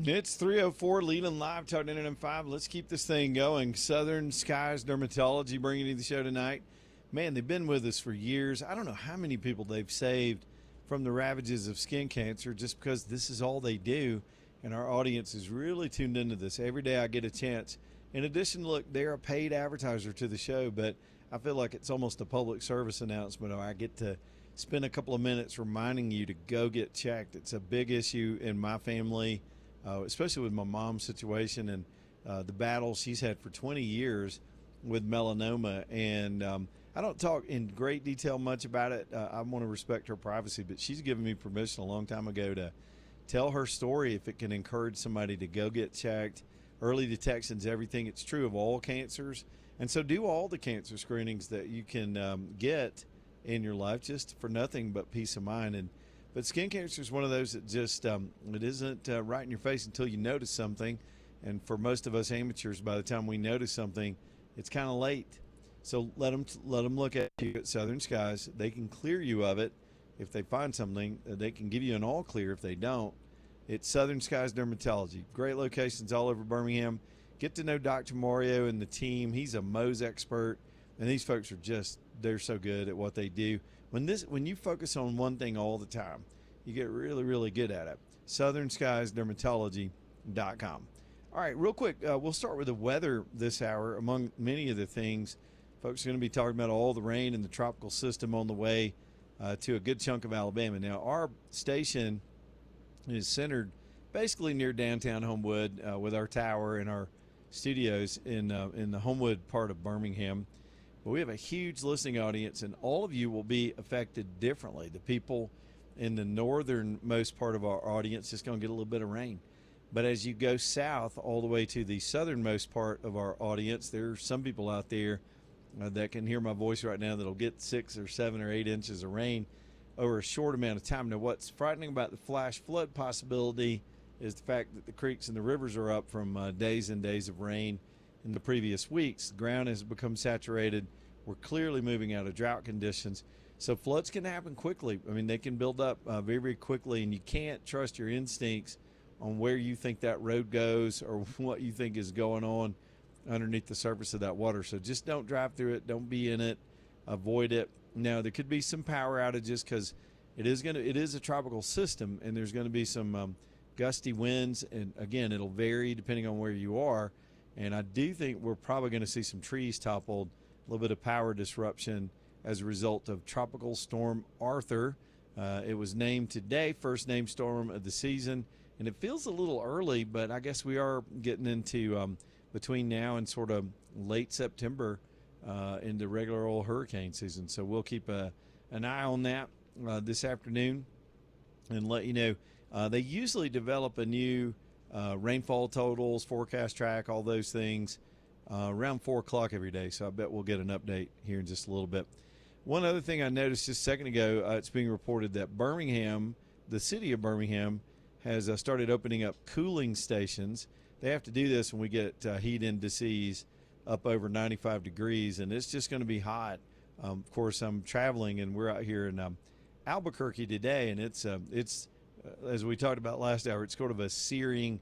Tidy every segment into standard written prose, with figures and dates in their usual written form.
It's 3:04, Leland Live, Talk Internet 5. Let's keep this thing going. Southern Skies Dermatology bringing you the show tonight. Man, they've been with us for years. I don't know how many people they've saved from the ravages of skin cancer just because this is all they do. And our audience is really tuned into this. Every day I get a chance. In addition, look, they're a paid advertiser to the show, but I feel like it's almost a public service announcement. I get to spend a couple of minutes reminding you to go get checked. It's a big issue in my family. Especially with my mom's situation and the battle she's had for 20 years with melanoma. And I don't talk in great detail much about it. I want to respect her privacy, but she's given me permission a long time ago to tell her story if it can encourage somebody to go get checked. Early detection's everything. It's true of all cancers. And so do all the cancer screenings that you can get in your life just for nothing but peace of mind. But skin cancer is one of those that just it isn't right in your face until you notice something. And for most of us amateurs, by the time we notice something, it's kind of late. So let them look at you at Southern Skies. They can clear you of it if they find something. They can give you an all clear if they don't. It's Southern Skies Dermatology. Great locations all over Birmingham. Get to know Dr. Mario and the team. He's a Mohs expert, and these folks are they're so good at what they do. When you focus on one thing all the time, you get really, really good at it. SouthernSkiesDermatology.com. All right, real quick, we'll start with the weather this hour. Among many of the things, folks are going to be talking about all the rain and the tropical system on the way to a good chunk of Alabama. Now, our station is centered basically near downtown Homewood with our tower and our studios in the Homewood part of Birmingham. But we have a huge listening audience, and all of you will be affected differently. The people in the northernmost part of our audience is going to get a little bit of rain. But as you go south all the way to the southernmost part of our audience, there are some people out there that can hear my voice right now that'll get 6 or 7 or 8 inches of rain over a short amount of time. Now, what's frightening about the flash flood possibility is the fact that the creeks and the rivers are up from days and days of rain in the previous weeks. The ground has become saturated. We're clearly moving out of drought conditions. So floods can happen quickly. I mean, they can build up very, very quickly, and you can't trust your instincts on where you think that road goes or what you think is going on underneath the surface of that water. So just don't drive through it. Don't be in it. Avoid it. Now, there could be some power outages because it is a tropical system, and there's going to be some gusty winds. And, again, it'll vary depending on where you are. And I do think we're probably going to see some trees toppled, a little bit of power disruption as a result of Tropical Storm Arthur. It was named today, first named storm of the season. And it feels a little early, but I guess we are getting into between now and sort of late September into regular old hurricane season. So we'll keep an eye on that this afternoon and let you know. They usually develop a new rainfall totals, forecast track, all those things around 4 o'clock every day. So I bet we'll get an update here in just a little bit. One other thing I noticed just a second ago, it's being reported that Birmingham, the city of Birmingham, has started opening up cooling stations. They have to do this when we get heat indices up over 95 degrees, and it's just going to be hot. Of course, I'm traveling, and we're out here in Albuquerque today, and it's as we talked about last hour, it's sort of a searing,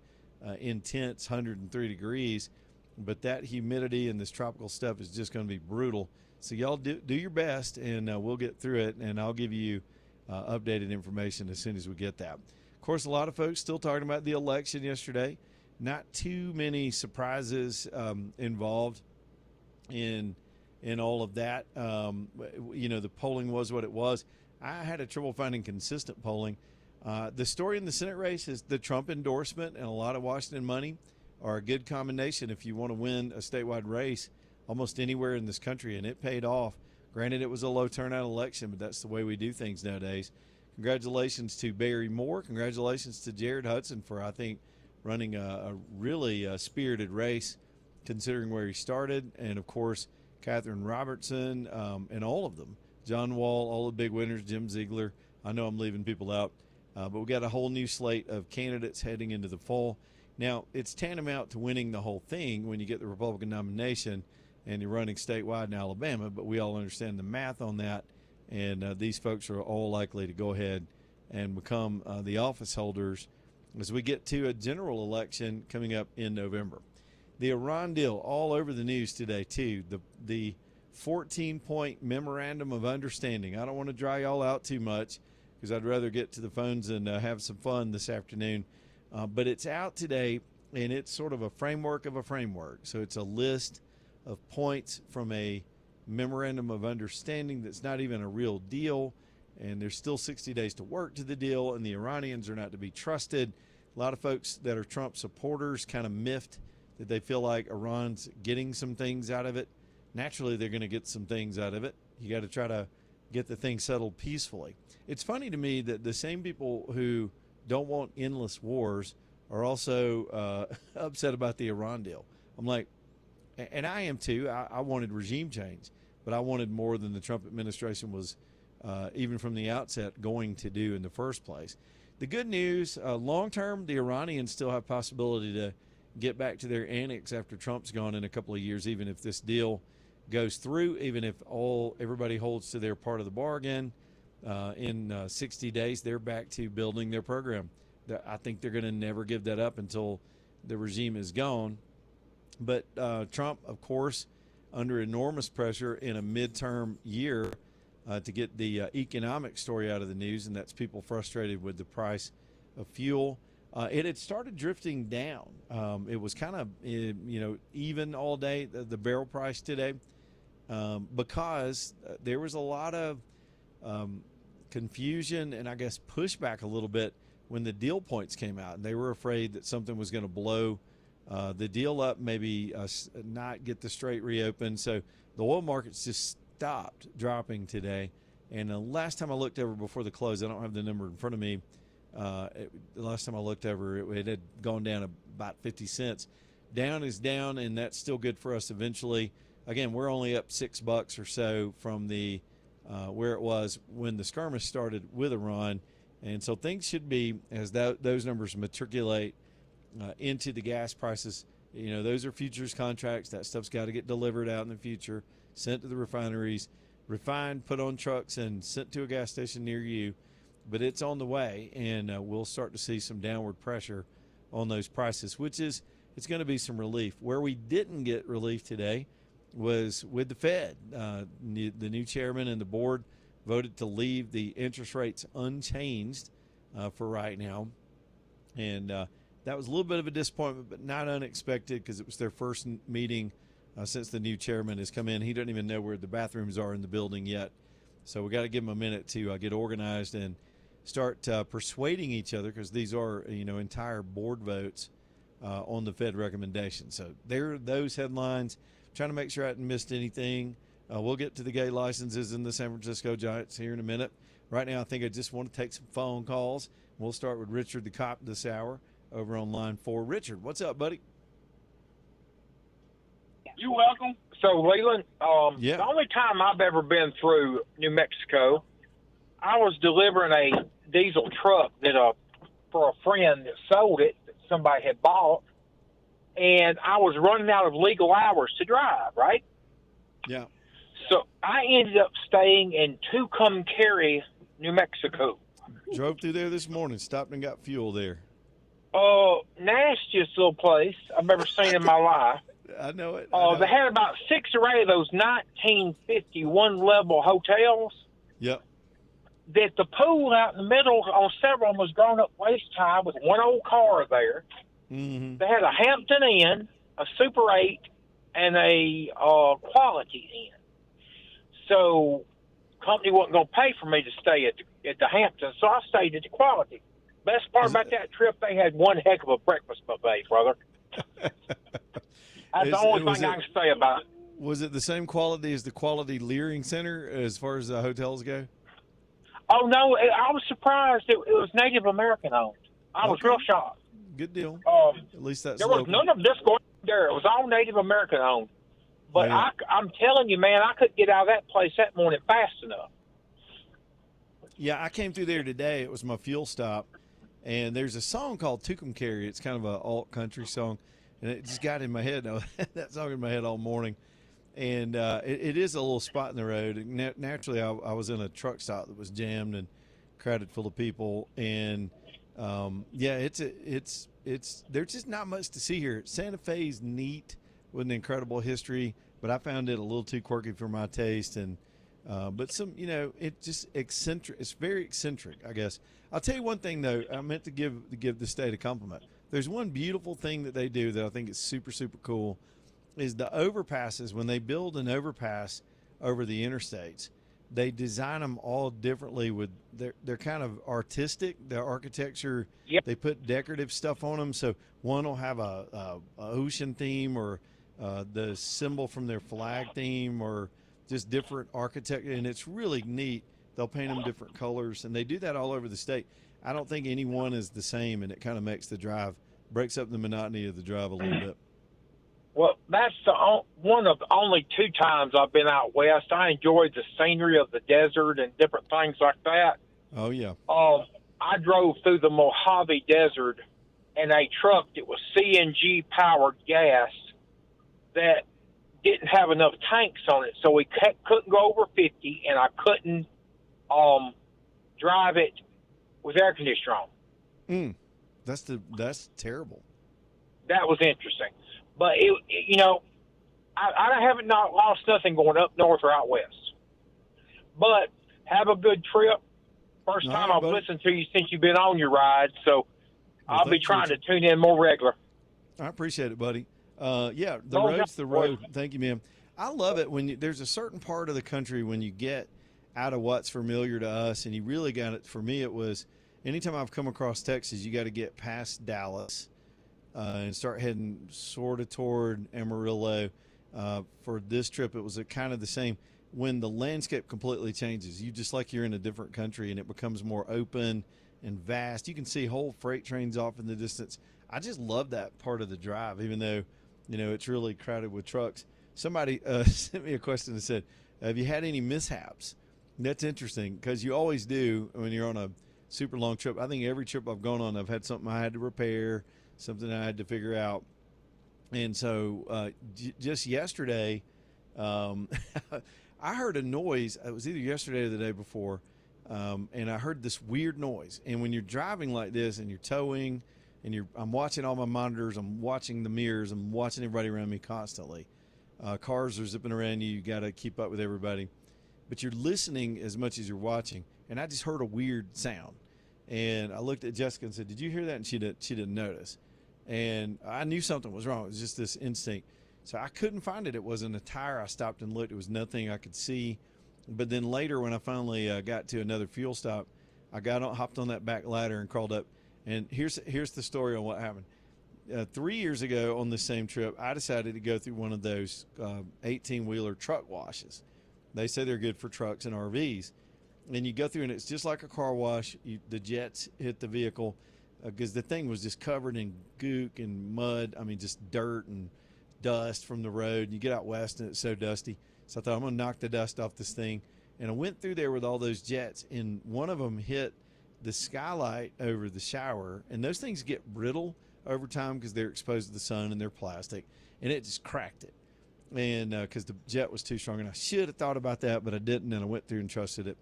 intense 103 degrees, but that humidity and this tropical stuff is just going to be brutal. So y'all do your best, and we'll get through it, and I'll give you updated information as soon as we get that. Of course, a lot of folks still talking about the election yesterday. Not too many surprises involved in all of that. The polling was what it was. I had trouble finding consistent polling. The story in the Senate race is the Trump endorsement and a lot of Washington money are a good combination if you want to win a statewide race almost anywhere in this country, and it paid off. Granted, it was a low turnout election, but that's the way we do things nowadays. Congratulations to Barry Moore. Congratulations to Jared Hudson for, I think, running a really spirited race considering where he started. And, of course, Catherine Robertson and all of them. John Wall, all the big winners, Jim Ziegler. I know I'm leaving people out. But we got a whole new slate of candidates heading into the fall. Now, it's tantamount to winning the whole thing when you get the Republican nomination and you're running statewide in Alabama, but we all understand the math on that, and these folks are all likely to go ahead and become the office holders as we get to a general election coming up in November. The Iran deal, all over the news today, too. The 14-point memorandum of understanding. I don't want to dry y'all out too much because I'd rather get to the phones and have some fun this afternoon. But it's out today, and it's sort of a framework of a framework. So it's a list of points from a memorandum of understanding that's not even a real deal, and there's still 60 days to work to the deal, and the Iranians are not to be trusted. A lot of folks that are Trump supporters kind of miffed that they feel like Iran's getting some things out of it. Naturally, they're going to get some things out of it. You got to try to get the thing settled peacefully. It's funny to me that the same people who don't want endless wars are also upset about the Iran deal. I'm like, and I am too. I wanted regime change, but I wanted more than the Trump administration was, even from the outset, going to do in the first place. The good news, long term, the Iranians still have possibility to get back to their annex after Trump's gone in a couple of years, even if this deal goes through, even if everybody holds to their part of the bargain. In 60 days, they're back to building their program. I think they're going to never give that up until the regime is gone. But Trump, of course, under enormous pressure in a midterm year to get the economic story out of the news, and that's people frustrated with the price of fuel. It had started drifting down. It was kind of, even all day, the barrel price today, because there was a lot of confusion and I guess pushback a little bit when the deal points came out. And they were afraid that something was going to blow the deal up, maybe not get the strait reopened. So the oil markets just stopped dropping today. And the last time I looked over before the close, I don't have the number in front of me, the last time I looked over, it had gone down about 50 cents. Down is down, and that's still good for us eventually. Again, we're only up $6 or so from the where it was when the skirmish started with Iran. And so things should be, as those numbers matriculate into the gas prices, those are futures contracts. That stuff's got to get delivered out in the future, sent to the refineries, refined, put on trucks, and sent to a gas station near you. But it's on the way, and we'll start to see some downward pressure on those prices, it's going to be some relief. Where we didn't get relief today was with the Fed. The new chairman and the board voted to leave the interest rates unchanged for right now. And that was a little bit of a disappointment, but not unexpected because it was their first meeting since the new chairman has come in. He doesn't even know where the bathrooms are in the building yet. So we got to give him a minute to get organized and start persuading each other, because these are, entire board votes on the Fed recommendation. So there are those headlines. Trying to make sure I hadn't missed anything. We'll get to the gay licenses in the San Francisco Giants here in a minute. Right now, I think I just want to take some phone calls. We'll start with Richard the cop this hour over on line 4. Richard, what's up, buddy? You're welcome. So, Leland, yeah. The only time I've ever been through New Mexico, I was delivering a diesel truck for a friend that sold it, that somebody had bought, and I was running out of legal hours to drive, right? Yeah. So I ended up staying in Tucumcari, New Mexico. Drove through there this morning, stopped and got fuel there. Nastiest little place I've ever seen in my life. I know it. They had about 6 or 8 of those 1951 level hotels. Yep. That the pool out in the middle on several of them was grown up waist high with one old car there. Mm-hmm. They had a Hampton Inn, a Super 8, and a Quality Inn. So company wasn't going to pay for me to stay at the Hampton, so I stayed at the Quality. Best part about that trip, they had one heck of a breakfast buffet, brother. That's the only thing I can say about it. Was it the same quality as the Quality Leering Center as far as the hotels go? Oh, no, I was surprised. It was Native American owned. I was real shocked. Good deal. At least that's there was local. none of this going there. It was all Native American owned. But yeah. I'm telling you, man, I couldn't get out of that place that morning fast enough. Yeah, I came through there today. It was my fuel stop. And there's a song called Tucumcari. It's kind of an alt country song. And it just got in my head. I had that song in my head all morning. And it is a little spot in the road. Naturally, I was in a truck stop that was jammed and crowded full of people. And Yeah, it's there's just not much to see here. Santa Fe's neat with an incredible history, but I found it a little too quirky for my taste. And but some, it just eccentric. It's very eccentric, I guess. I'll tell you one thing though. I meant to give the state a compliment. There's one beautiful thing that they do that I think is super super cool. Is the overpasses when they build an overpass over the interstates, they design them all differently. With they're kind of artistic. The architecture, Yep. they put decorative stuff on them. So one will have a ocean theme, or the symbol from their flag theme, or just different architecture, and it's really neat. They'll paint them different colors, and they do that all over the state. I don't think any one is the same, and it kind of makes the drive, breaks up the monotony of the drive a little bit. Well, that's one of the only 2 times I've been out west. I enjoyed the scenery of the desert and different things like that. Oh yeah. I drove through the Mojave Desert in a truck that was CNG powered gas that didn't have enough tanks on it, so we couldn't go over 50, and I couldn't drive it with air conditioner on. That's terrible. That was interesting. But, I haven't not lost nothing going up north or out west. But have a good trip. First time I've listened to you since you've been on your ride, so I'll be trying to tune in more regular. I appreciate it, buddy. Yeah, the road's the road. Thank you, man. I love it when there's a certain part of the country when you get out of what's familiar to us, and you really got it. For me, it was anytime I've come across Texas, you got to get past Dallas and start heading sort of toward Amarillo. For this trip, it was kind of the same. When the landscape completely changes, you just like you're in a different country, and it becomes more open and vast. You can see whole freight trains off in the distance. I just love that part of the drive, even though, it's really crowded with trucks. Somebody sent me a question that said, have you had any mishaps? That's interesting because you always do when you're on a super long trip. I think every trip I've gone on, I've had something I had to repair, something I had to figure out. And so just yesterday, I heard a noise. It was either yesterday or the day before, and I heard this weird noise. And when you're driving like this and you're towing, and I'm watching all my monitors, I'm watching the mirrors, I'm watching everybody around me constantly. Cars are zipping around you. You got to keep up with everybody, but you're listening as much as you're watching. And I just heard a weird sound, and I looked at Jessica and said, "Did you hear that?" And she didn't notice. And I knew something was wrong. It was just this instinct. So I couldn't find it. It wasn't a tire. I stopped and looked. It was nothing I could see. But then later, when I finally got to another fuel stop, I hopped on that back ladder and crawled up. And here's the story on what happened. 3 years ago on this same trip, I decided to go through one of those 18-wheeler truck washes. They say they're good for trucks and RVs. And you go through, and it's just like a car wash. The jets hit the vehicle because the thing was just covered in gook and mud. I mean, just dirt and dust from the road. And you get out west, and it's so dusty. So I thought, I'm going to knock the dust off this thing. And I went through there with all those jets, and one of them hit the skylight over the shower. And those things get brittle over time because they're exposed to the sun and they're plastic. And it just cracked it. And because the jet was too strong. And I should have thought about that, but I didn't. And I went through and trusted it.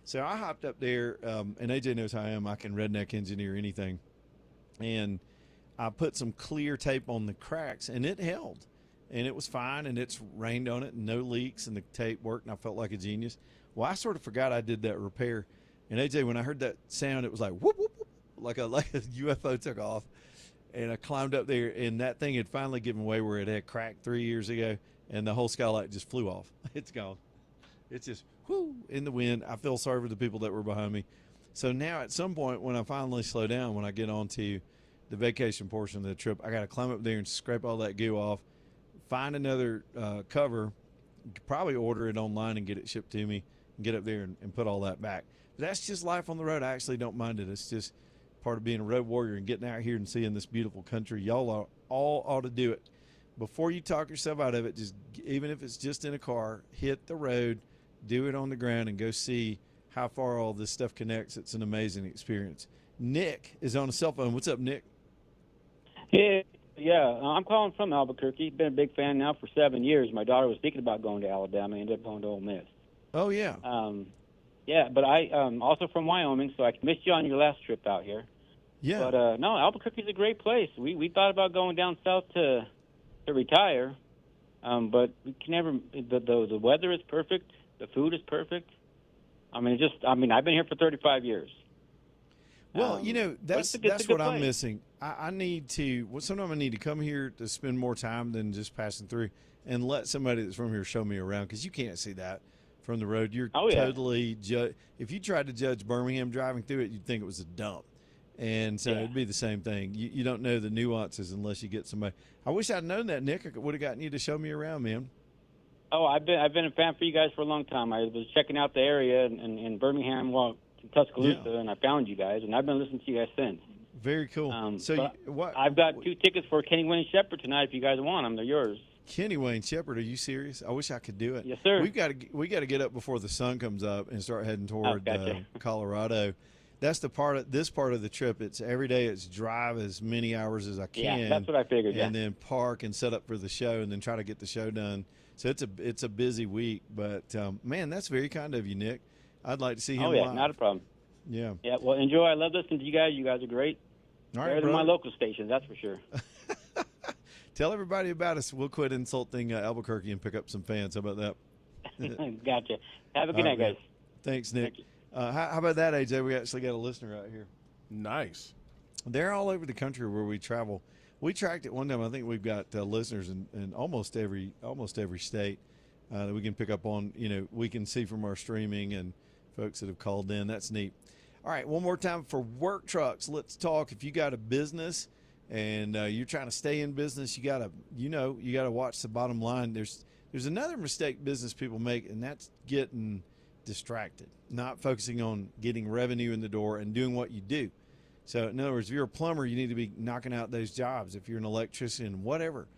So I hopped up there, and AJ knows how I am. I can redneck engineer anything. And I put some clear tape on the cracks, and it held. And it was fine, and it's rained on it, and no leaks, and the tape worked, and I felt like a genius. Well, I sort of forgot I did that repair. And AJ, when I heard that sound, it was like whoop, whoop, whoop, like a UFO took off. And I climbed up there, and that thing had finally given way where it had cracked 3 years ago, and the whole skylight just flew off. It's gone. It's just whoo in the wind. I feel sorry for the people that were behind me. So now at some point when I finally slow down, when I get onto the vacation portion of the trip, I got to climb up there and scrape all that goo off, find another cover, probably order it online and get it shipped to me, and get up there and put all that back. But that's just life on the road. I actually don't mind it. It's just part of being a road warrior and getting out here and seeing this beautiful country. Y'all all ought to do it. Before you talk yourself out of it, just even if it's just in a car, hit the road, do it on the ground, and go see how far all this stuff connects. It's an amazing experience. Nick is on a cell phone. What's up, Nick? Yeah, I'm calling from Albuquerque. Been a big fan now for 7 years. My daughter was thinking about going to Alabama, ended up going to Ole Miss. Oh, yeah. Yeah, but I also from Wyoming, so I missed you on your last trip out here. Yeah. But no, Albuquerque's a great place. We thought about going down south to retire, but we can never. The weather is perfect. The food is perfect. I mean, I've been here for 35 years. Well, that's it's a good what I'm place. missing. I need to. Well, sometimes I need to come here to spend more time than just passing through, and let somebody that's from here show me around, because you can't see that from the road. You're Oh, yeah. totally if you tried to judge Birmingham driving through it, you'd think it was a dump. And so Yeah. it'd be the same thing. You don't know the nuances unless you get somebody. I wish I'd known that, Nick. I would have gotten you to show me around, man. Oh, I've been a fan for you guys for a long time. I was checking out the area in Birmingham, in Tuscaloosa, Yeah. and I found you guys, and I've been listening to you guys since. Very cool. So But what? I've got 2 tickets for Kenny Wayne Shepherd tonight. If you guys want them, they're yours. Kenny Wayne Shepherd, are you serious? I wish I could do it. Yes, sir. We got to get up before the sun comes up and start heading toward gotcha. Colorado. That's this part of the trip. It's every day. It's drive as many hours as I can. Yeah, that's what I figured. And then park and set up for the show, and then try to get the show done. So it's a busy week. But man, that's very kind of you, Nick. I'd like to see him. Oh yeah, live. not a problem. Yeah. Yeah, well, enjoy. I love listening to you guys. You guys are great. All Better right, than my brother. local stations, that's for sure. Tell everybody about us. We'll quit insulting Albuquerque and pick up some fans. How about that? Gotcha. Have a good All night, right, guys. Thanks, Nick. Thank you. How about that, AJ? We actually got a listener out here. Nice. They're all over the country where we travel. We tracked it one time. I think we've got listeners in almost every state that we can pick up on. We can see from our streaming and folks that have called in. That's neat. All right, one more time for Work Trucks. Let's talk. If you got a business and you're trying to stay in business, you gotta watch the bottom line. There's another mistake business people make, and that's getting distracted, not focusing on getting revenue in the door and doing what you do. So in other words, if you're a plumber, you need to be knocking out those jobs. If you're an electrician, whatever,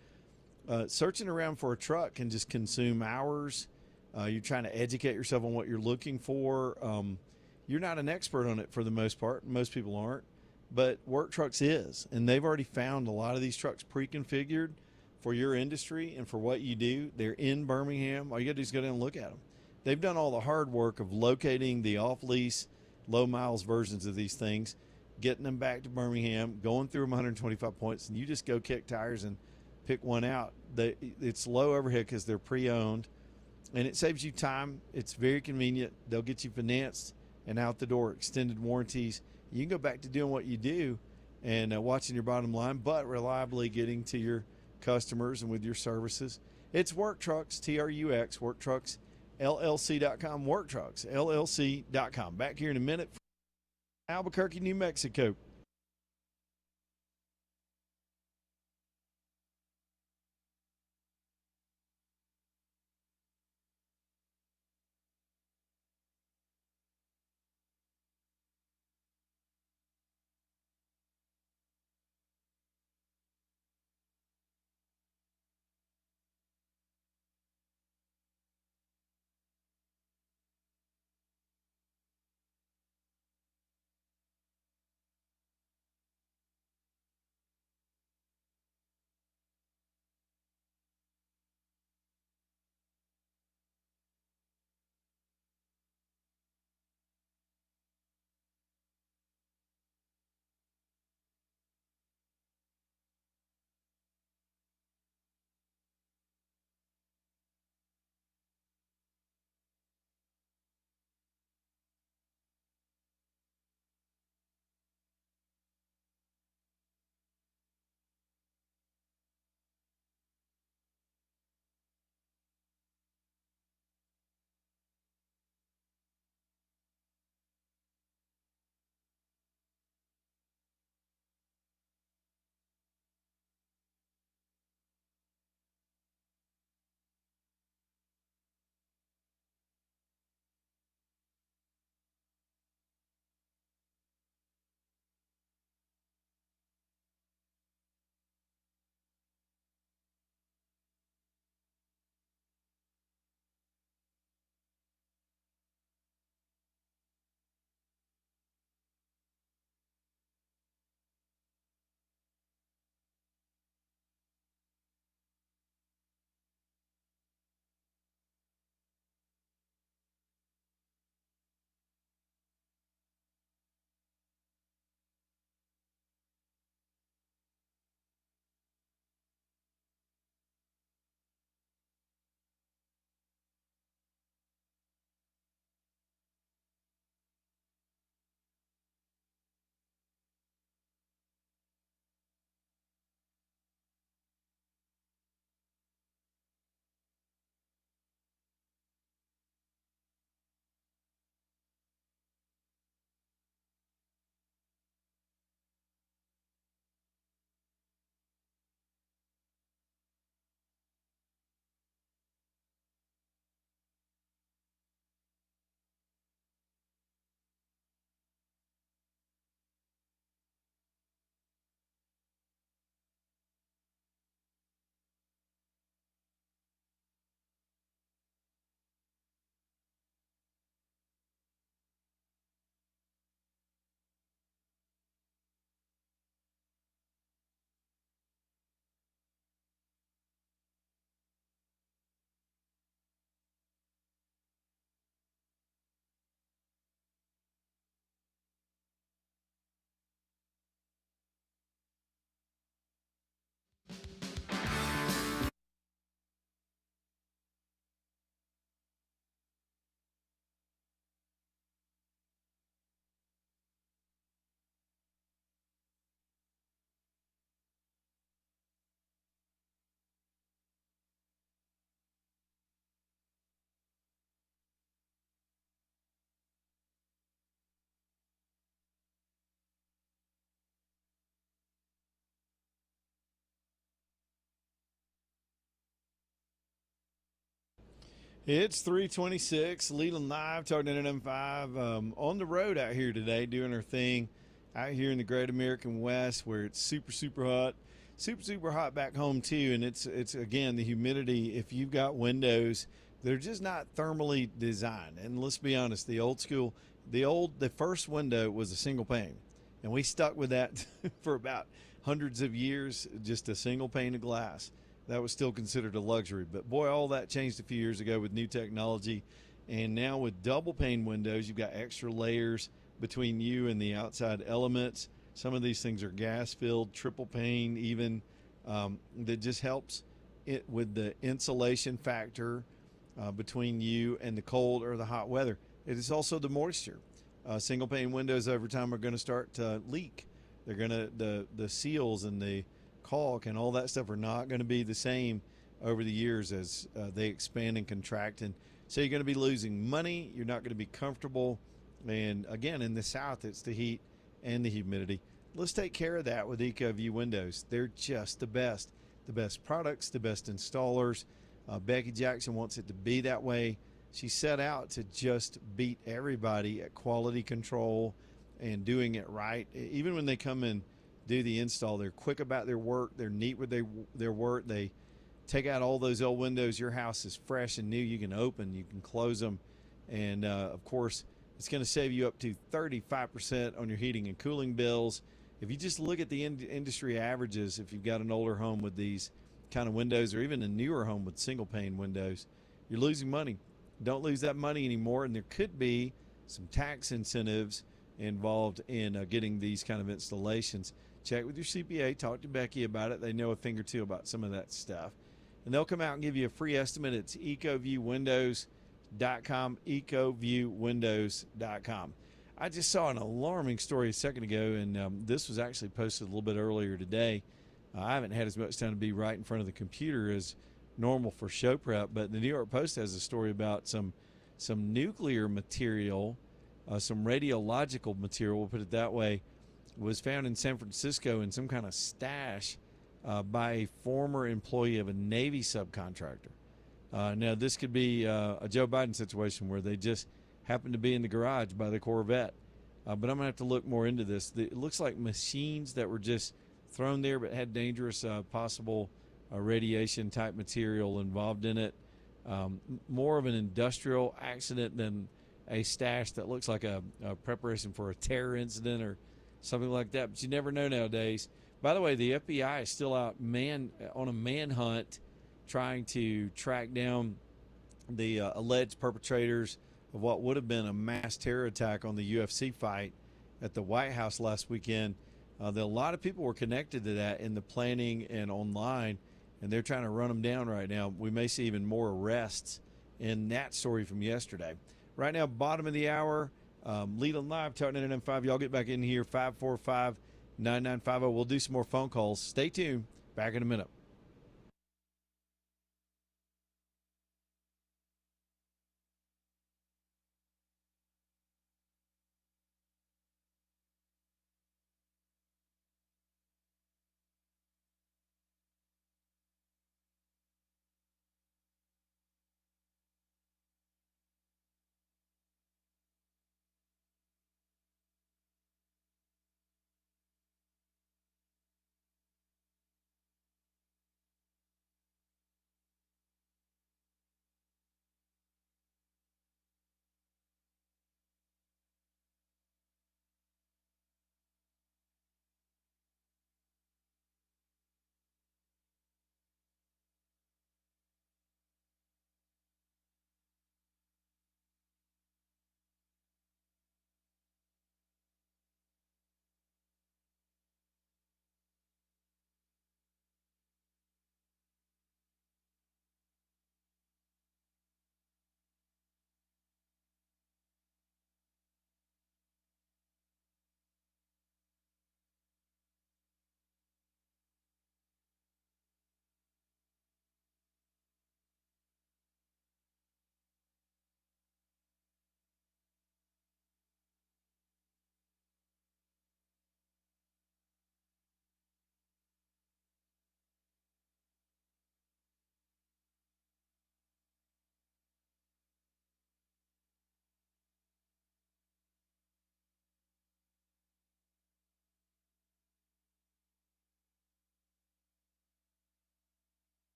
searching around for a truck can just consume hours. You're trying to educate yourself on what you're looking for. You're not an expert on it for the most part. Most people aren't, but Work Trucks is, and they've already found a lot of these trucks pre-configured for your industry and for what you do. They're in Birmingham. All you got to do is go down and look at them. They've done all the hard work of locating the off-lease, low-miles versions of these things, getting them back to Birmingham, going through them 125 points, and you just go kick tires and pick one out. It's low overhead because they're pre-owned, and it saves you time. It's very convenient. They'll get you financed and out the door, extended warranties. You can go back to doing what you do and watching your bottom line, but reliably getting to your customers and with your services. It's Work Trucks, TRUX, Work Trucks, LLC.com, Work Trucks, LLC.com. Back here in a minute from Albuquerque, New Mexico. It's 326, Leland Live, talking to M5. On the road out here today, doing our thing out here in the great American West where it's super, super hot. Super hot back home too. And it's again, the humidity. If you've got windows, they're just not thermally designed. And let's be honest, the first window was a single pane. And we stuck with that for about hundreds of years, just a single pane of glass. That was still considered a luxury. But boy, all that changed a few years ago with new technology. And now with double pane windows, you've got extra layers between you and the outside elements. Some of these things are gas filled, triple pane, even that just helps it with the insulation factor between you and the cold or the hot weather. It is also the moisture. Single pane windows over time are going to start to leak. They're going to the seals and the caulk and all that stuff are not going to be the same over the years as they expand and contract, and so you're going to be losing money. You're not going to be comfortable, and again, in the South, it's the heat and the humidity. Let's take care of that with EcoView windows. They're just the best products, the best installers. Becky Jackson wants it to be that way. She set out to just beat everybody at quality control and doing it right. Even when they come and do the install, they're quick about their work. They're neat with their work. They take out all those old windows. Your house is fresh and new. You can open, you can close them. And of course, it's going to save you up to 35% on your heating and cooling bills. If you just look at the industry averages, if you've got an older home with these kind of windows, or even a newer home with single pane windows, you're losing money. Don't lose that money anymore. And there could be some tax incentives involved in getting these kind of installations. Check with your CPA, talk to Becky about it. They know a thing or two about some of that stuff. And they'll come out and give you a free estimate. It's ecoviewwindows.com, ecoviewwindows.com. I just saw an alarming story a second ago, and this was actually posted a little bit earlier today. I haven't had as much time to be right in front of the computer as normal for show prep, but the New York Post has a story about some nuclear material, some radiological material, we'll put it that way, was found in San Francisco in some kind of stash by a former employee of a Navy subcontractor. Now, this could be a Joe Biden situation where they just happened to be in the garage by the Corvette. But I'm going to have to look more into this. It looks like machines that were just thrown there but had dangerous possible radiation type material involved in it. More of an industrial accident than a stash that looks like a preparation for a terror incident or something like that. But you never know nowadays. By the way, the FBI is still out on a manhunt trying to track down the alleged perpetrators of what would have been a mass terror attack on the UFC fight at the White House last weekend. A lot of people were connected to that in the planning and online, and they're trying to run them down right now. We may see even more arrests in that story from yesterday. Right now, bottom of the hour, Leland Live, talking to M5. Y'all get back in here, 545-9950. We'll do some more phone calls. Stay tuned. Back in a minute.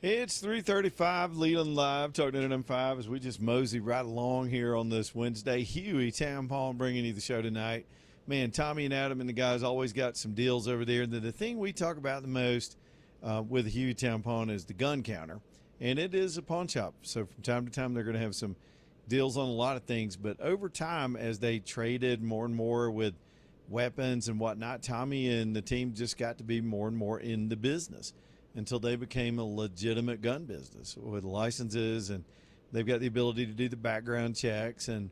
It's 3:35, Leland Live, talking to M5 as we just mosey right along here on this Wednesday. Huey Town Palm bringing you the show tonight. Man, Tommy and Adam and the guys always got some deals over there. And the thing we talk about the most with the Huey Town Pawn is the gun counter. And it is a pawn shop. So from time to time, they're going to have some deals on a lot of things. But over time, as they traded more and more with weapons and whatnot, Tommy and the team just got to be more and more in the business until they became a legitimate gun business with licenses, and they've got the ability to do the background checks and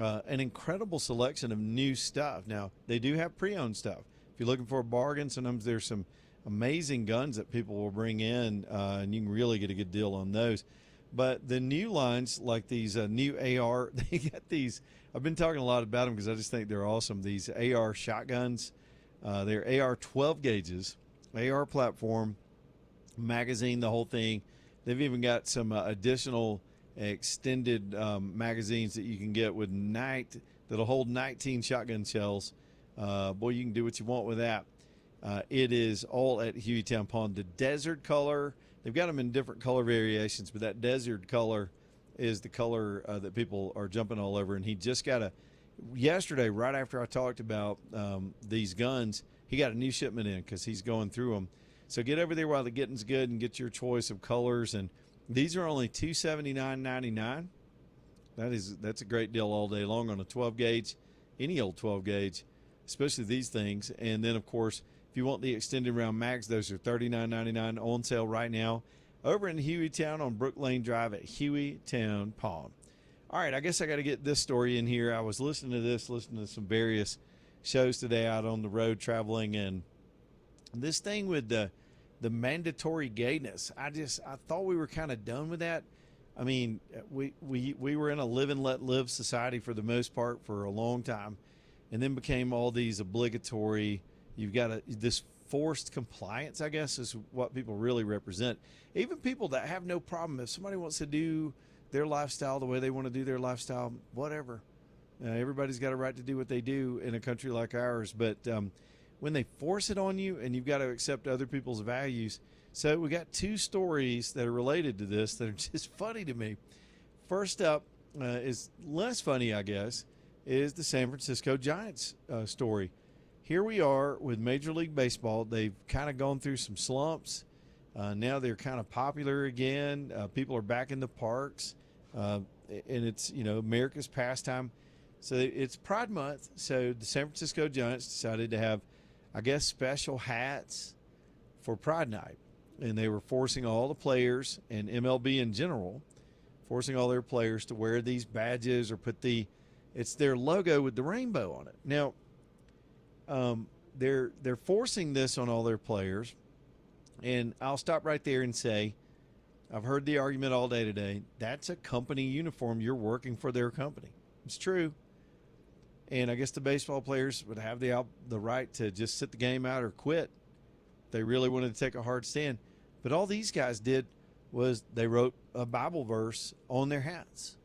an incredible selection of new stuff. Now, they do have pre-owned stuff. If you're looking for a bargain, sometimes there's some amazing guns that people will bring in, and you can really get a good deal on those. But the new lines, like these new AR, they got these. I've been talking a lot about them because I just think they're awesome. These AR shotguns, they're AR 12 gauges, AR platform, magazine, the whole thing. They've even got some additional extended magazines that you can get with that'll hold 19 shotgun shells. Boy, you can do what you want with that. It is all at Hueytown Pawn. The desert color, they've got them in different color variations, but that desert color is the color that people are jumping all over. And he just got yesterday, right after I talked about these guns, he got a new shipment in because he's going through them. So get over there while the getting's good and get your choice of colors. And these are only $279.99. That's a great deal all day long on a 12 gauge, any old 12 gauge, especially these things. And then, of course, if you want the extended round mags, those are $39.99 on sale right now over in Hueytown on Brook Lane Drive at Hueytown Pawn. All right, I guess I got to get this story in here. I was listening to some various shows today out on the road traveling, and this thing with the mandatory gayness, I thought we were kind of done with that. I mean, we were in a live and let live society for the most part for a long time, and then became all these obligatory. You've got this forced compliance, I guess, is what people really represent. Even people that have no problem. If somebody wants to do their lifestyle the way they want to do their lifestyle, whatever. Everybody's got a right to do what they do in a country like ours. But when they force it on you and you've got to accept other people's values. So we got two stories that are related to this that are just funny to me. First up is less funny, I guess, is the San Francisco Giants story. Here we are with Major League Baseball. They've kind of gone through some slumps. Now they're kind of popular again. People are back in the parks. And it's, America's pastime. So it's Pride Month. So the San Francisco Giants decided to have, I guess, special hats for Pride Night. And they were forcing all the players and MLB in general, forcing all their players to wear these badges or it's their logo with the rainbow on it. Now, they're forcing this on all their players, and I'll stop right there and say, I've heard the argument all day today. That's a company uniform. You're working for their company. It's true. And I guess the baseball players would have the right to just sit the game out or quit. They really wanted to take a hard stand. But all these guys did was they wrote a Bible verse on their hats.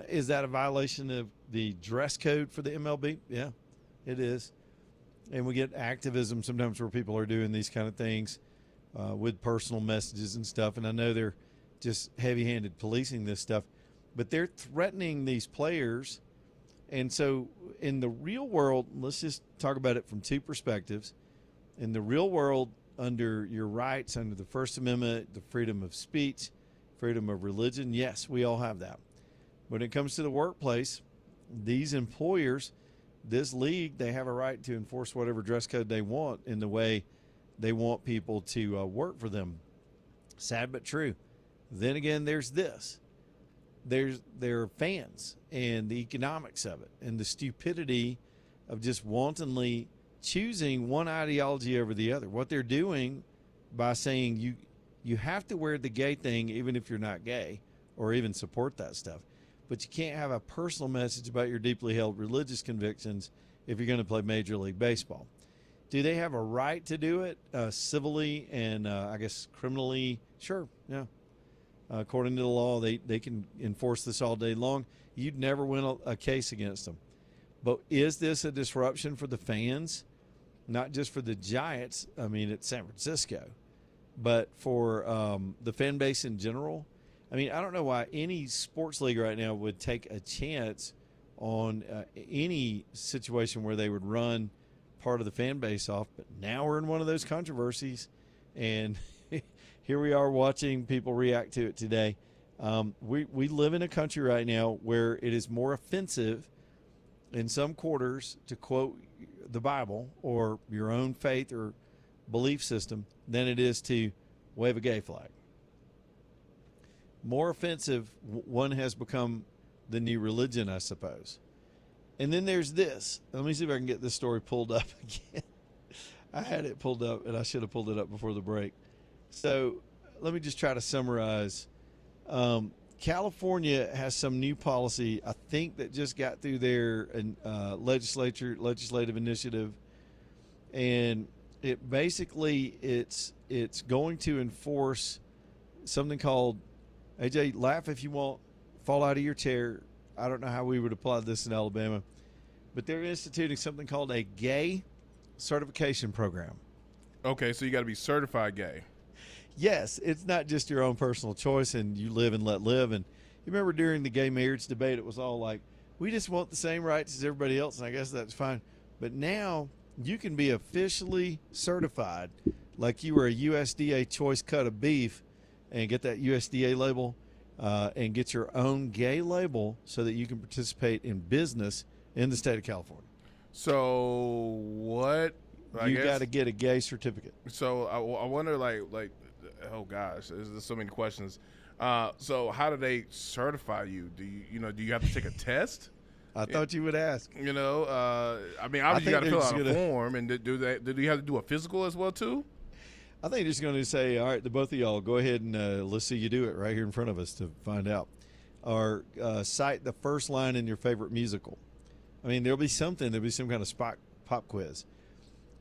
Is that a violation of the dress code for the MLB? Yeah, it is. And we get activism sometimes where people are doing these kind of things with personal messages and stuff. And I know they're just heavy-handed policing this stuff. But they're threatening these players. And so in the real world, let's just talk about it from two perspectives. In the real world, under your rights, under the First Amendment, the freedom of speech, freedom of religion, yes, we all have that. When it comes to the workplace, these employers, this league, they have a right to enforce whatever dress code they want in the way they want people to work for them. Sad but true. Then again, there's this. There are fans and the economics of it and the stupidity of just wantonly choosing one ideology over the other. What they're doing by saying you have to wear the gay thing even if you're not gay or even support that stuff. But you can't have a personal message about your deeply held religious convictions if you're going to play Major League Baseball. Do they have a right to do it civilly and I guess criminally? Sure, yeah. According to the law, they can enforce this all day long. You'd never win a case against them. But is this a disruption for the fans? Not just for the Giants. I mean, it's San Francisco. but for the fan base in general, I mean, I don't know why any sports league right now would take a chance on any situation where they would run part of the fan base off. But now we're in one of those controversies, and here we are watching people react to it today. We live in a country right now where it is more offensive in some quarters to quote the Bible or your own faith or belief system than it is to wave a gay flag. More offensive one has become the new religion, I suppose. And then there's this. Let me see if I can get this story pulled up again. I had it pulled up, and I should have pulled it up before the break. So let me just try to summarize. California has some new policy, I think, that just got through their legislative initiative, and it basically it's going to enforce something called, AJ, laugh if you want, fall out of your chair. I don't know how we would apply this in Alabama, but they're instituting something called a gay certification program. Okay, so you got to be certified gay. Yes, it's not just your own personal choice and you live and let live. And you remember during the gay marriage debate, it was all like, we just want the same rights as everybody else, and I guess that's fine. But now you can be officially certified like you were a USDA choice cut of beef and get that USDA label and get your own gay label so that you can participate in business in the state of California. So what? You got to get a gay certificate. So I wonder, like, oh gosh, there's so many questions. So how do they certify you? Do you have to take a test? I thought you would ask. I mean, obviously you got to fill out a form, and do you have to do a physical as well too? I think they're just going to say, all right, the both of y'all, go ahead and let's see you do it right here in front of us to find out. Or cite the first line in your favorite musical. I mean, there'll be something. There'll be some kind of pop quiz.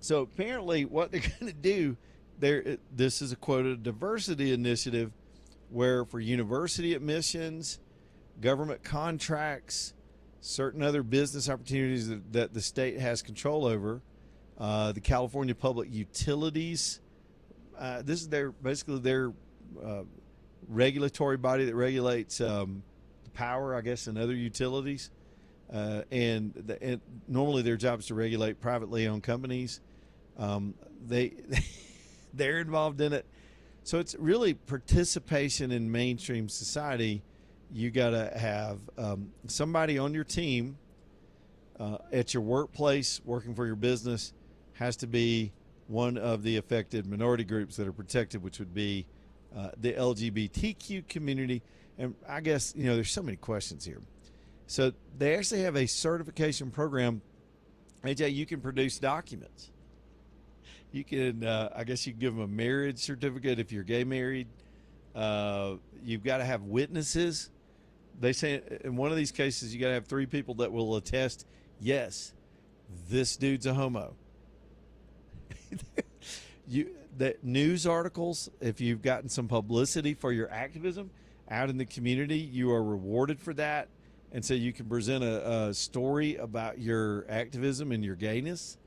So apparently what they're going to do, this is a quoted diversity initiative where for university admissions, government contracts, certain other business opportunities that the state has control over, the California Public Utilities, this is basically their regulatory body that regulates the power, I guess, and other utilities. And normally their job is to regulate privately owned companies. They're involved in it. So it's really participation in mainstream society. You got to have somebody on your team at your workplace working for your business has to be one of the affected minority groups that are protected, which would be the LGBTQ community. And I guess, there's so many questions here. So they actually have a certification program. AJ, you can produce documents. You can, I guess you can give them a marriage certificate if you're gay married. You've got to have witnesses. They say in one of these cases, you got to have 3 people that will attest, yes, this dude's a homo. The news articles, if you've gotten some publicity for your activism out in the community, you are rewarded for that. And so you can present a story about your activism and your gayness.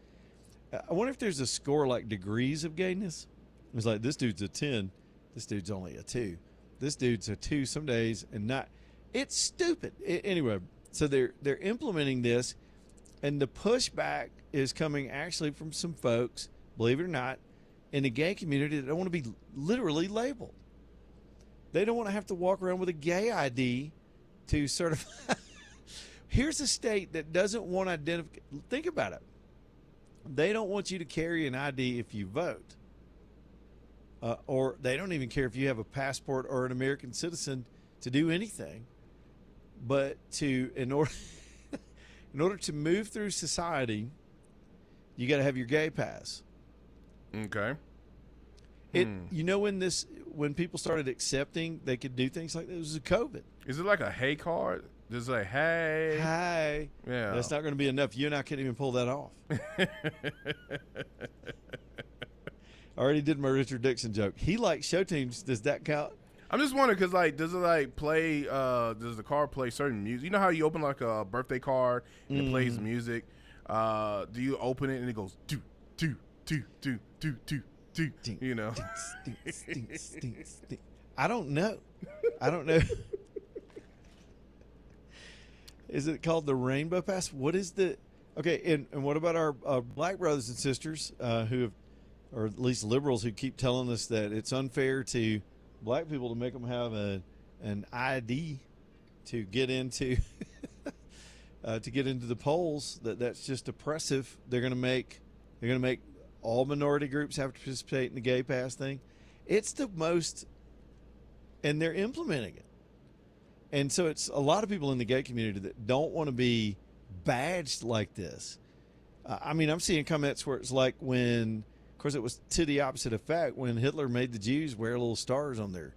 I wonder if there's a score like degrees of gayness. It's like, this dude's a 10. This dude's only a 2. This dude's a 2 some days and not. It's stupid. Anyway, so they're implementing this, and the pushback is coming actually from some folks, believe it or not, in the gay community that don't want to be literally labeled. They don't want to have to walk around with a gay ID to certify. Here's a state that doesn't want identification. Think about it. They don't want you to carry an ID if you vote. Or they don't even care if you have a passport or an American citizen to do anything. But in order to move through society, you got to have your gay pass. Okay. When people started accepting they could do things like that, it was COVID. Is it like a hey card? Just like, hey. Hi. Yeah. That's not going to be enough. You and I can't even pull that off. I already did my Richard Dixon joke. He likes show teams. Does that count? I'm just wondering because, does it play? Does the card play certain music? You know how you open like a birthday card and it plays music. Do you open it and it goes do do do do do do You know. Stink. I don't know. Is it called the Rainbow Pass? What is the? Okay, and what about our black brothers and sisters who have, or at least liberals who keep telling us that it's unfair to black people to make them have an ID to get into the polls? That's just oppressive. They're going to make all minority groups have to participate in the gay pass thing. It's the most, and they're implementing it. And so it's a lot of people in the gay community that don't want to be badged like this. I mean, I'm seeing comments where it's like when, of course, it was to the opposite effect when Hitler made the Jews wear little stars on there.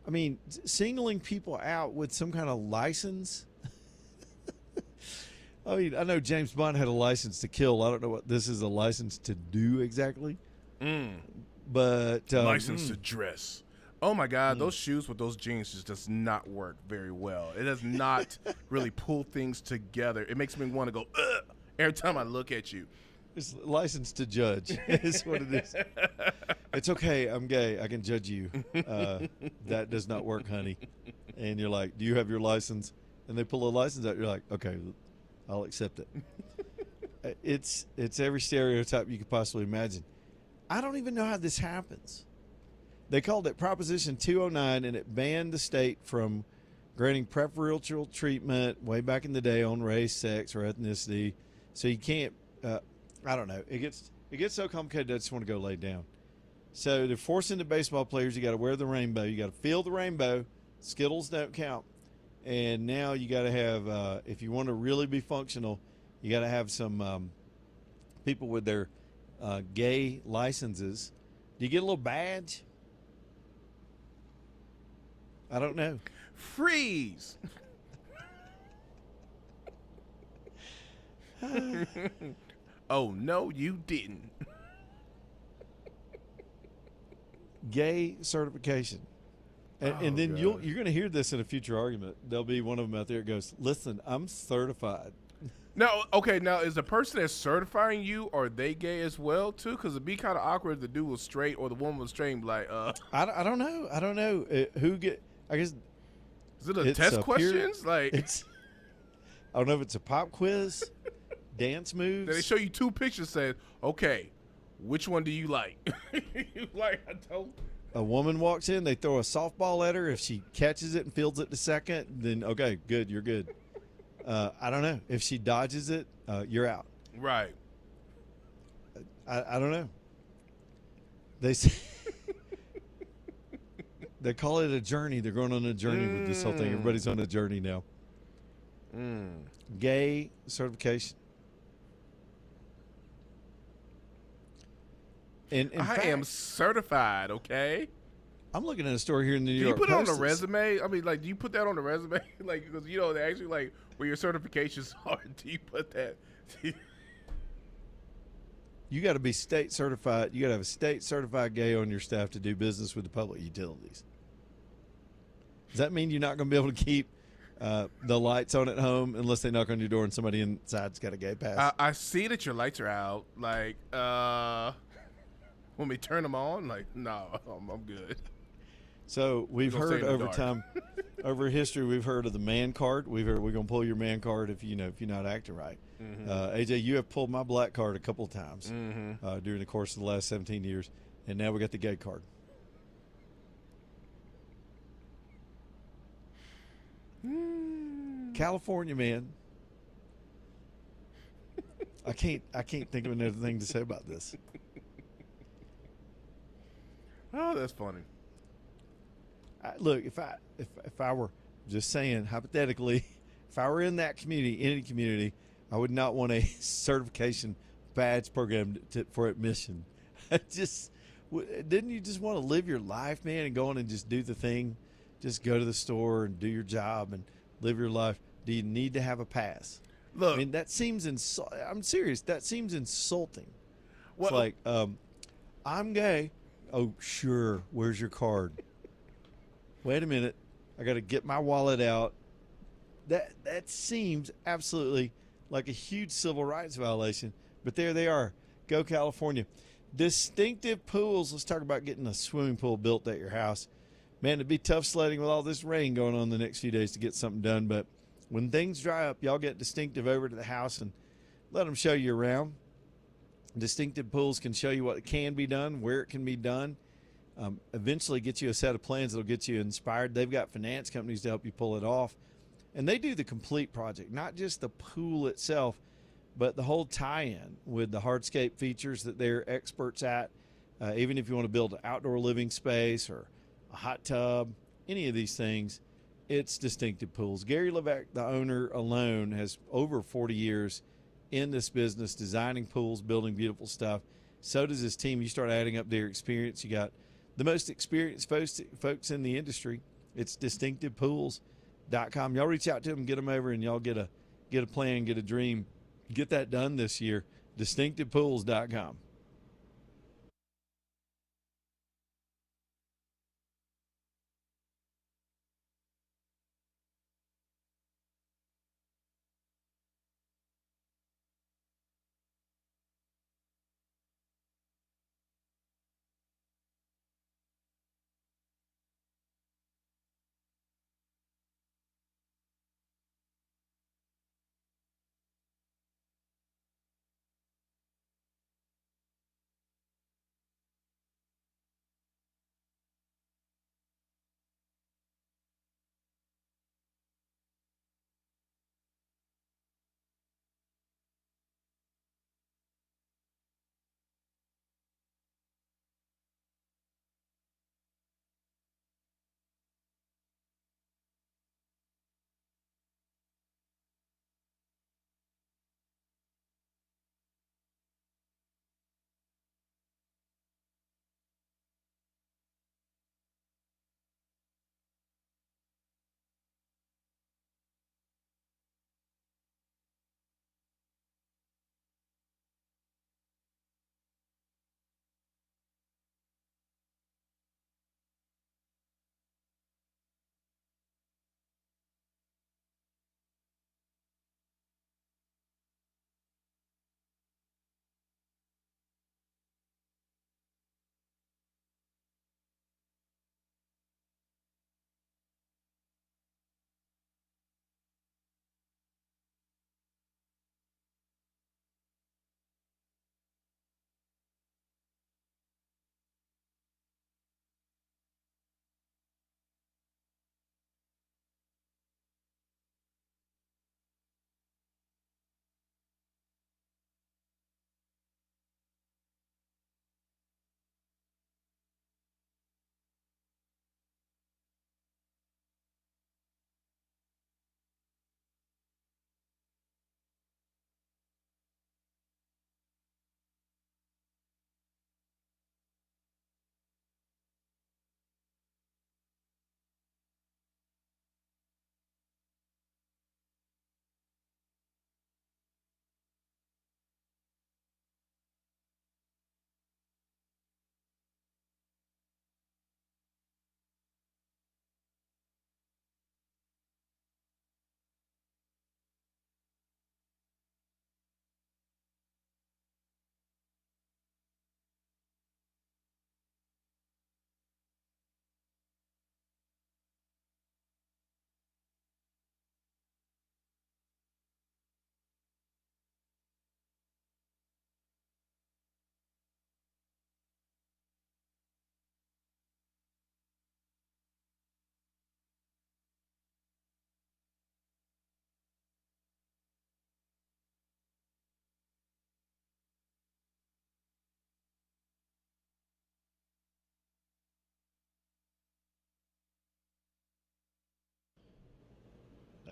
I mean, singling people out with some kind of license. I mean, I know James Bond had a license to kill. I don't know what this is a license to do exactly. But License to dress. Oh my God, those shoes with those jeans just does not work very well. It does not really pull things together. It makes me want to go, ugh, every time I look at you. It's license to judge. Is what it is. It's okay. I'm gay. I can judge you. That does not work, honey. And you're like, do you have your license? And they pull a license out. You're like, okay, I'll accept it. It's every stereotype you could possibly imagine. I don't even know how this happens. They called it Proposition 209, and it banned the state from granting preferential treatment way back in the day on race, sex, or ethnicity. So you can't. I don't know. It gets so complicated. I just want to go lay down. So they're forcing the baseball players. You got to wear the rainbow. You got to feel the rainbow. Skittles don't count. And now you got to have, if you want to really be functional, you got to have some people with their gay licenses. Do you get a little badge? I don't know. Freeze. Oh, no, you didn't. Gay certification. And then you're going to hear this in a future argument. There'll be one of them out there that goes, listen, I'm certified. Now, okay, now is the person that's certifying you, are they gay as well, too? Because it'd be kind of awkward if the dude was straight or the woman was straight and be like, I don't know. I don't know. I guess. Is it a test questions? I don't know if it's a pop quiz, dance moves. They show you two pictures saying, okay, which one do you like? You like, I don't. A woman walks in, they throw a softball at her. If she catches it and fields it to second, then okay, good, you're good. I don't know. If she dodges it, you're out. Right. I don't know. They say they call it a journey. They're going on a journey with this whole thing. Everybody's on a journey now. Gay certification. And I am certified, okay? I'm looking at a story here in the New York Post. Do you put it on Post. a resume? I mean, like, do you put that on a resume? Like, because, you know, they actually, like, where your certifications are, do you put that? You got to be state certified. You got to have a state certified gay on your staff to do business with the public utilities. Does that mean you're not going to be able to keep the lights on at home unless they knock on your door and somebody inside's got a gay pass? I see that your lights are out. Like, when we turn them on, like, no, I'm good. So we've Gonna heard stay in the over dark. time, over history, we've heard of the man card. We're going to pull your man card if you're not acting right. AJ, you have pulled my black card a couple of times during the course of the last 17 years, and now we got the gay card. California, man. I can't think of another thing to say about this. Oh, that's funny. Look, if I were just saying hypothetically, if I were in that community, any community, I would not want a certification badge program for admission. Didn't you just want to live your life, man, and go on and just do the thing? Just go to the store and do your job and live your life. Do you need to have a pass? Look, I mean, that seems I'm serious. That seems insulting. Well- It's like, I'm gay. Oh, sure. Where's your card? Wait a minute. I got to get my wallet out. That seems absolutely like a huge civil rights violation. But there they are. Go California. Distinctive Pools. Let's talk about getting a swimming pool built at your house. Man, it'd be tough sledding with all this rain going on the next few days to get something done. But when things dry up, y'all get Distinctive over to the house and let them show you around. Distinctive Pools can show you what can be done, where it can be done. Eventually get you a set of plans that'll get you inspired. They've got finance companies to help you pull it off. And they do the complete project, not just the pool itself, but the whole tie-in with the hardscape features that they're experts at. Even if you want to build an outdoor living space or a hot tub, any of these things, it's Distinctive Pools. Gary Levesque, the owner alone, has over 40 years in this business, designing pools, building beautiful stuff. So does his team. You start adding up their experience. You got the most experienced folks in the industry. It's distinctivepools.com. Y'all reach out to them, get them over, and y'all get a plan, get a dream. Get that done this year. distinctivepools.com.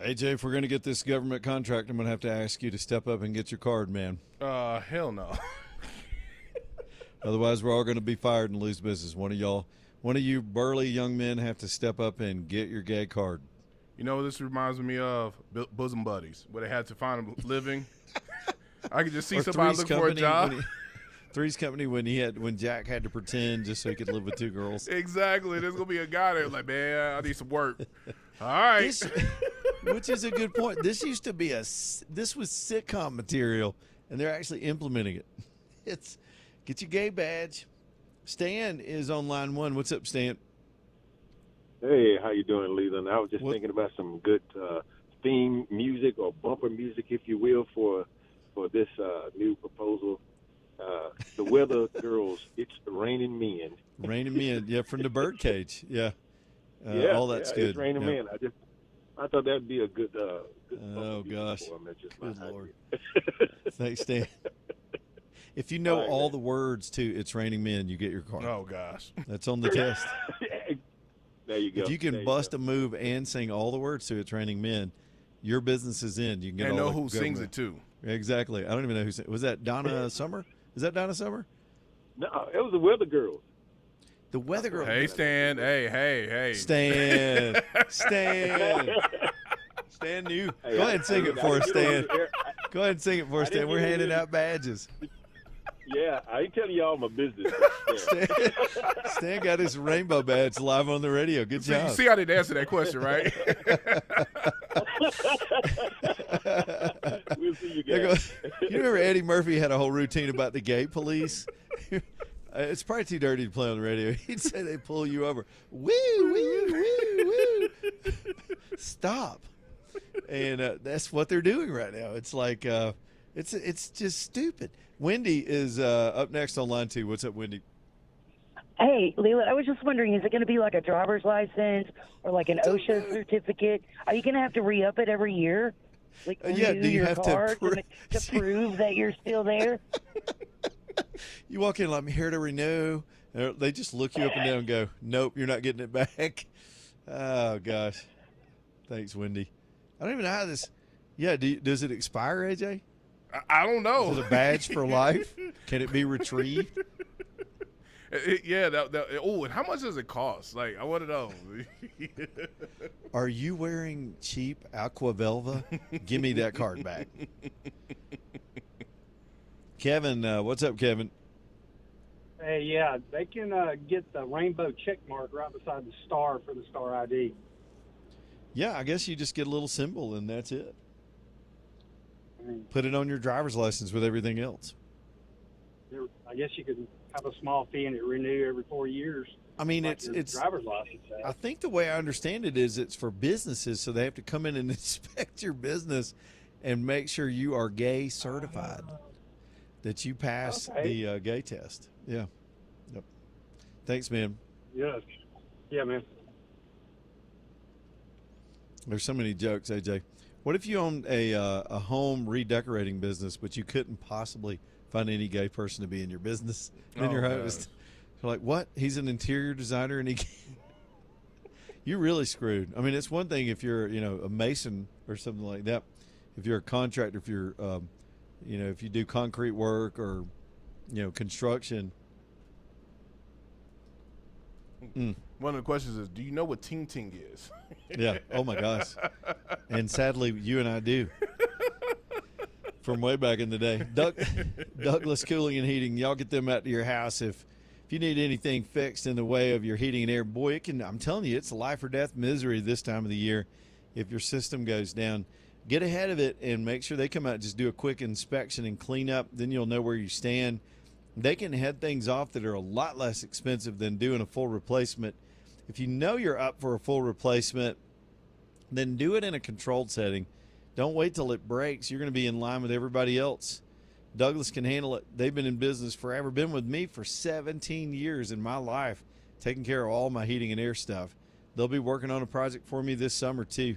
AJ, if we're going to get this government contract, I'm going to have to ask you to step up and get your card, man. Hell no. Otherwise, we're all going to be fired and lose business. One of you burly young men have to step up and get your gay card. You know what this reminds me of? Bosom Buddies, where they had to find a living. I could just see somebody looking for a job. Three's Company when Jack had to pretend just so he could live with two girls. Exactly. There's gonna be a guy there like, man, I need some work. All right. Which is a good point. This used to be this was sitcom material, and they're actually implementing it. Get your gay badge. Stan is on line 1. What's up, Stan? Hey, how you doing, Leland? I was just What- thinking about some good theme music or bumper music, if you will, for this new proposal. The Weather Girls, It's Raining Men. Raining Men. Yeah, from the Birdcage. Yeah. All that's good. It's Raining Yeah. Men. I thought that'd be a good. Oh, bumper music gosh. for 'em. That's just my Good Lord. idea. Thanks, Stan. If you know All right, all man. the words to It's Raining Men, you get your car. Oh gosh. That's on the test. There you go. If you There can bust a move and sing all the words to It's Raining Men, your business is in. You can get And all know the who sings government- it too. Exactly. I don't even know who sang. Was that Donna Summer? Is that Donna Summer? No, it was the Weather Girls. The Weather Girl. Hey Stan. Hey. Stan. Stan knew. Hey, Go ahead and sing it for us, Stan. Yeah, Go ahead and sing it for us, I didn't Stan. We're get handing it. out badges. I ain't telling y'all my business. Yeah. Stan got his rainbow badge live on the radio. Good See, you job. see, I didn't answer that question, right? We'll see you There guys. goes- you remember Eddie Murphy had a whole routine about the gay police? It's probably too dirty to play on the radio. He'd say they pull you over. Woo, woo, woo, woo. Stop. And that's what they're doing right now. It's like it's just stupid. Wendy is up next on line 2. What's up, Wendy? Hey, Leland, I was just wondering, is it going to be like a driver's license or like an OSHA certificate? Are you going to have to re-up it every year? Like Yeah, renew do you your have to card pro- to prove that you're still there? You walk in like, I'm here to renew. They just look you up and down and go, nope, you're not getting it back. Oh, gosh. Thanks, Wendy. I don't even know how this. Yeah, does it expire, AJ? I don't know. Is it a badge for life? Can it be retrieved? Yeah. Oh, and how much does it cost? Like, I want to know. Are you wearing cheap Aqua Velva? Give me that card back. Kevin, what's up, Kevin? Hey, yeah, they can get the rainbow check mark right beside the star for the star ID. Yeah, I guess you just get a little symbol and that's it. I mean, Put it on your driver's license with everything else. I guess you could have a small fee and it renew every 4 years. I mean, like your it's. driver's license. I think the way I understand it is it's for businesses, so they have to come in and inspect your business and make sure you are gay certified, that you pass Okay. the gay test. Yeah. Yep. Thanks, man. Yes. Yeah, man. There's so many jokes, AJ. What if you owned a home redecorating business, but you couldn't possibly find any gay person to be in your business? And your host, you're like, what? He's an interior designer, and he can't. You're really screwed. I mean, it's one thing if you're, a mason or something like that. If you're a contractor, if you're, if you do concrete work or, construction. One of the questions is, do you know what ting ting is? Yeah. Oh my gosh. And sadly, you and I do. From way back in the day. Douglas Cooling and Heating. Y'all get them out to your house if you need anything fixed in the way of your heating and air. Boy, I'm telling you, it's life or death misery this time of the year if your system goes down. Get ahead of it and make sure they come out and just do a quick inspection and clean up. Then you'll know where you stand. They can head things off that are a lot less expensive than doing a full replacement. If you know you're up for a full replacement, then do it in a controlled setting. Don't wait till it breaks. You're going to be in line with everybody else. Douglas can handle it. They've been in business forever. Been with me for 17 years in my life, taking care of all my heating and air stuff. They'll be working on a project for me this summer, too.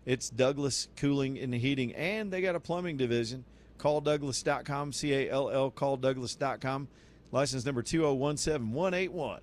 It's Douglas Cooling and Heating, and they got a plumbing division. Call Douglas.com, CALL, calldouglas.com. License number 2017181.